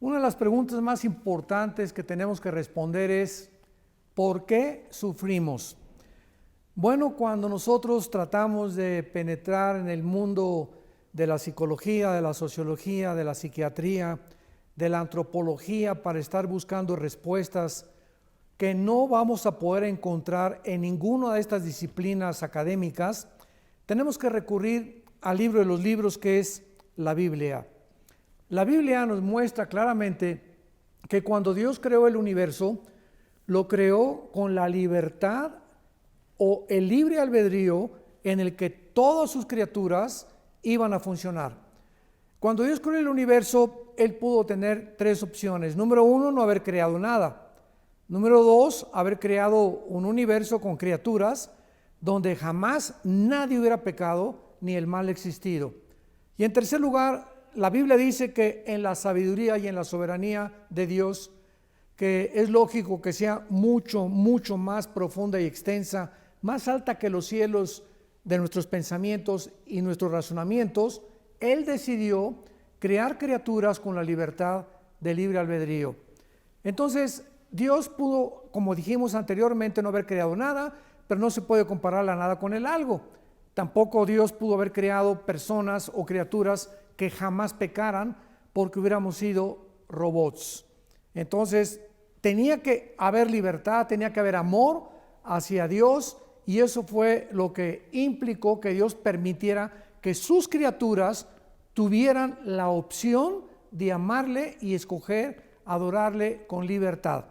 Una de las preguntas más importantes que tenemos que responder es, ¿por qué sufrimos? Bueno, cuando nosotros tratamos de penetrar en el mundo de la psicología, de la sociología, de la psiquiatría, de la antropología, para estar buscando respuestas que no vamos a poder encontrar en ninguna de estas disciplinas académicas, tenemos que recurrir al libro de los libros, que es la Biblia. La Biblia nos muestra claramente que cuando Dios creó el universo, lo creó con la libertad o el libre albedrío en el que todas sus criaturas iban a funcionar. Cuando Dios creó el universo, Él pudo tener tres opciones. Número uno, no haber creado nada. Número dos, haber creado un universo con criaturas donde jamás nadie hubiera pecado ni el mal existido. Y en tercer lugar, la Biblia dice que en la sabiduría y en la soberanía de Dios, que es lógico que sea mucho más profunda y extensa, más alta que los cielos de nuestros pensamientos y nuestros razonamientos, Él decidió crear criaturas con la libertad de libre albedrío. Entonces, Dios pudo, como dijimos anteriormente, no haber creado nada, pero no se puede comparar la nada con el algo. Tampoco Dios pudo haber creado personas o criaturas que jamás pecaran, porque hubiéramos sido robots. Entonces, tenía que haber libertad, tenía que haber amor hacia Dios, y eso fue lo que implicó que Dios permitiera que sus criaturas tuvieran la opción de amarle y escoger adorarle con libertad.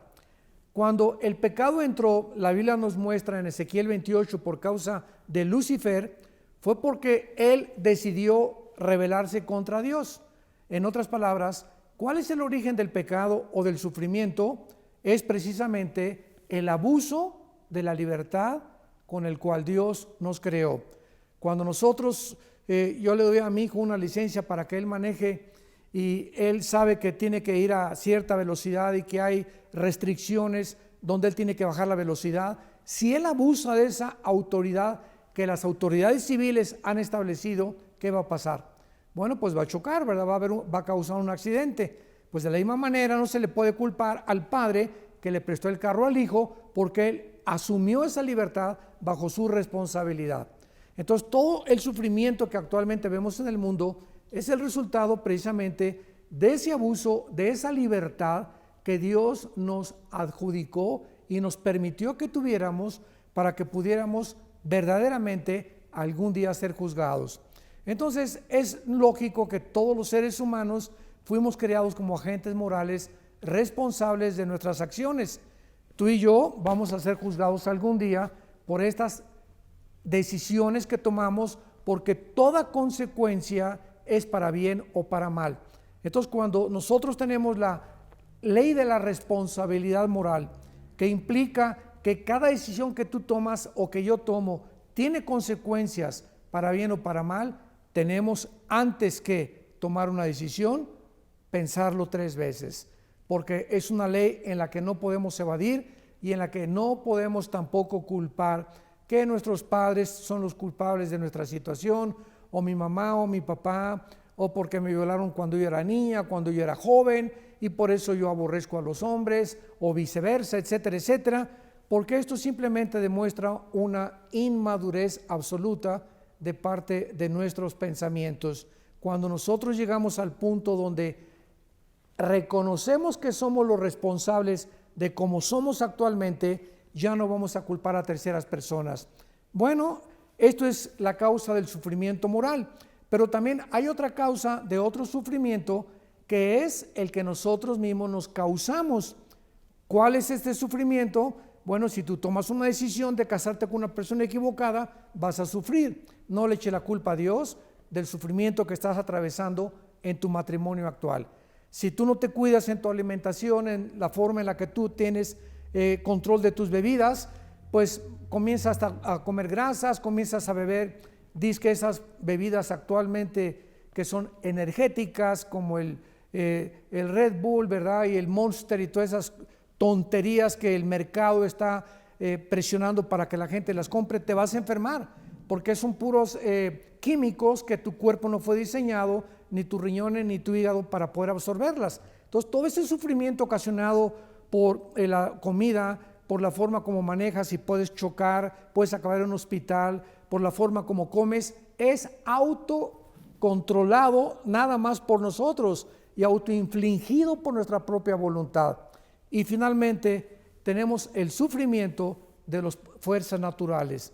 Cuando el pecado entró, la Biblia nos muestra en Ezequiel 28, por causa de Lucifer, fue porque él decidió rebelarse contra Dios. En otras palabras, ¿cuál es el origen del pecado o del sufrimiento? Es precisamente el abuso de la libertad con el cual Dios nos creó. Cuando nosotros, yo le doy a mi hijo una licencia para que él maneje, y él sabe que tiene que ir a cierta velocidad y que hay restricciones donde él tiene que bajar la velocidad. Si él abusa de esa autoridad que las autoridades civiles han establecido, ¿qué va a pasar? Bueno, pues va a chocar, ¿verdad? Va a causar un accidente. Pues de la misma manera no se le puede culpar al padre que le prestó el carro al hijo, porque él asumió esa libertad bajo su responsabilidad. Entonces, todo el sufrimiento que actualmente vemos en el mundo es el resultado precisamente de ese abuso, de esa libertad que Dios nos adjudicó y nos permitió que tuviéramos para que pudiéramos verdaderamente algún día ser juzgados. Entonces, es lógico que todos los seres humanos fuimos creados como agentes morales responsables de nuestras acciones. Tú y yo vamos a ser juzgados algún día por estas decisiones que tomamos, porque toda consecuencia es para bien o para mal. Entonces, cuando nosotros tenemos la ley de la responsabilidad moral, que implica que cada decisión que tú tomas o que yo tomo tiene consecuencias para bien o para mal, tenemos, antes que tomar una decisión, pensarlo 3 veces, porque es una ley en la que no podemos evadir y en la que no podemos tampoco culpar que nuestros padres son los culpables de nuestra situación, o mi mamá o mi papá, o porque me violaron cuando yo era niña, cuando yo era joven, y por eso yo aborrezco a los hombres, o viceversa, etcétera, etcétera, porque esto simplemente demuestra una inmadurez absoluta de parte de nuestros pensamientos. Cuando nosotros llegamos al punto donde reconocemos que somos los responsables de cómo somos actualmente, ya no vamos a culpar a terceras personas. Bueno, esto es la causa del sufrimiento moral, pero también hay otra causa de otro sufrimiento, que es el que nosotros mismos nos causamos. ¿Cuál es este sufrimiento? Bueno, si tú tomas una decisión de casarte con una persona equivocada, vas a sufrir. No le eches la culpa a Dios del sufrimiento que estás atravesando en tu matrimonio actual. Si tú no te cuidas en tu alimentación, en la forma en la que tú tienes control de tus bebidas, pues comienzas a comer grasas, comienzas a beber, que esas bebidas actualmente que son energéticas, como el Red Bull, ¿verdad? Y el Monster y todas esas tonterías que el mercado está presionando para que la gente las compre, te vas a enfermar, porque son puros químicos que tu cuerpo no fue diseñado, ni tus riñones ni tu hígado, para poder absorberlas. Entonces, todo ese sufrimiento ocasionado por la comida, por la forma como manejas y puedes chocar, puedes acabar en un hospital, por la forma como comes, es autocontrolado nada más por nosotros y autoinfligido por nuestra propia voluntad. Y finalmente tenemos el sufrimiento de las fuerzas naturales.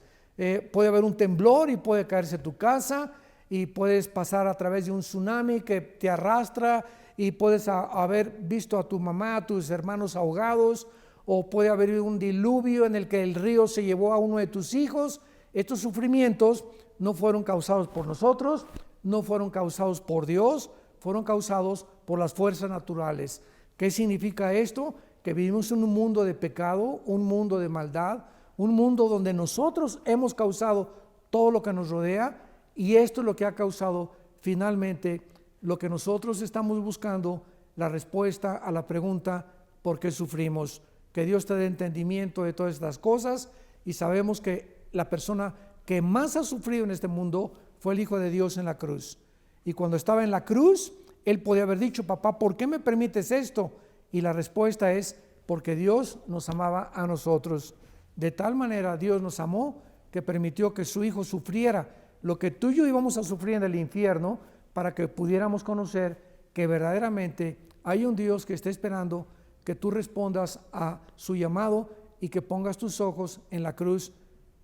Puede haber un temblor y puede caerse tu casa y puedes pasar a través de un tsunami que te arrastra y puedes haber visto a tu mamá, a tus hermanos ahogados, o puede haber un diluvio en el que el río se llevó a uno de tus hijos. Estos sufrimientos no fueron causados por nosotros, no fueron causados por Dios, fueron causados por las fuerzas naturales. ¿Qué significa esto? Que vivimos en un mundo de pecado, un mundo de maldad, un mundo donde nosotros hemos causado todo lo que nos rodea, y esto es lo que ha causado finalmente lo que nosotros estamos buscando, la respuesta a la pregunta ¿por qué sufrimos? Que Dios te dé entendimiento de todas estas cosas, y sabemos que la persona que más ha sufrido en este mundo fue el Hijo de Dios en la cruz. Y cuando estaba en la cruz, Él podía haber dicho: papá, ¿por qué me permites esto? Y la respuesta es: porque Dios nos amaba a nosotros. De tal manera Dios nos amó que permitió que su Hijo sufriera lo que tú y yo íbamos a sufrir en el infierno, para que pudiéramos conocer que verdaderamente hay un Dios que está esperando que tú respondas a su llamado y que pongas tus ojos en la cruz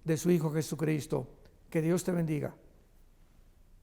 de su Hijo Jesucristo. Que Dios te bendiga.